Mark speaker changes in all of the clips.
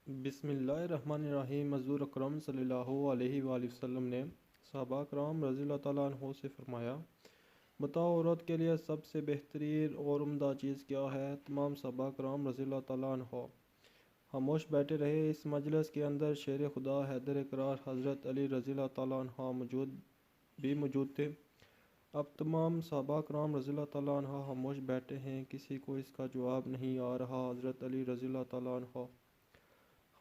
Speaker 1: بسم اللہ الرحمن الرحیم۔ حضور اکرم صلی اللہ علیہ وآلہ وسلم نے صحابہ کرام رضی اللہ تعالیٰ عنہ سے فرمایا، بتاؤ عورت کے لیے سب سے بہترین اور عمدہ چیز کیا ہے؟ تمام صحابہ کرام رضی اللہ تعالیٰ عنہ خاموش بیٹھے رہے۔ اس مجلس کے اندر شیر خدا حیدر اقرار حضرت علی رضی اللہ تعالیٰ عنہ موجود تھے۔ اب تمام صحابہ کرام رضی اللہ تعالیٰ عنہ خاموش بیٹھے ہیں، کسی کو اس کا جواب نہیں آ رہا۔ حضرت علی رضی اللہ تعالیٰ عنہ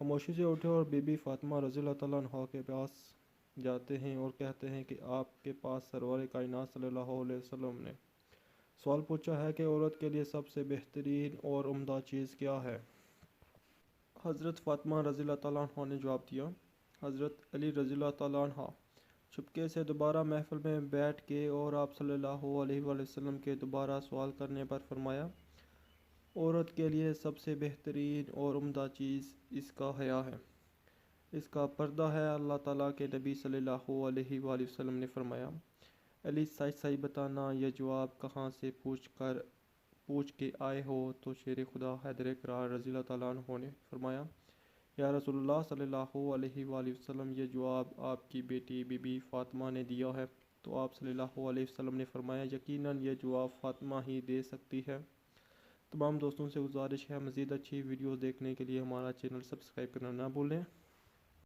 Speaker 1: خاموشی سے اٹھے اور بی بی فاطمہ رضی اللہ تعالیٰ عنہ کے پاس جاتے ہیں اور کہتے ہیں کہ آپ کے پاس سرور کائنات صلی اللہ علیہ وسلم نے سوال پوچھا ہے کہ عورت کے لیے سب سے بہترین اور عمدہ چیز کیا ہے؟ حضرت فاطمہ رضی اللہ تعالیٰ عنہ نے جواب دیا۔ حضرت علی رضی اللہ تعالیٰ عنہ چپکے سے دوبارہ محفل میں بیٹھ کے اور آپ صلی اللہ علیہ وآلہ وسلم کے دوبارہ سوال کرنے پر فرمایا، عورت کے لیے سب سے بہترین اور عمدہ چیز اس کا حیا ہے، اس کا پردہ ہے۔ اللہ تعالیٰ کے نبی صلی اللہ علیہ وآلہ وسلم نے فرمایا، علی سچ سچ بتانا، یہ جواب کہاں سے پوچھ کے آئے ہو؟ تو شیر خدا حیدر اقرار رضی اللہ تعالیٰ عنہ نے فرمایا، یا رسول اللہ صلی اللہ علیہ وآلہ وسلم، یہ جواب آپ کی بیٹی بی بی فاطمہ نے دیا ہے۔ تو آپ صلی اللہ علیہ وسلم نے فرمایا، یقیناً یہ جواب فاطمہ ہی دے سکتی ہے۔ تمام دوستوں سے گزارش ہے، مزید اچھی ویڈیوز دیکھنے کے لیے ہمارا چینل سبسکرائب کرنا نہ بھولیں۔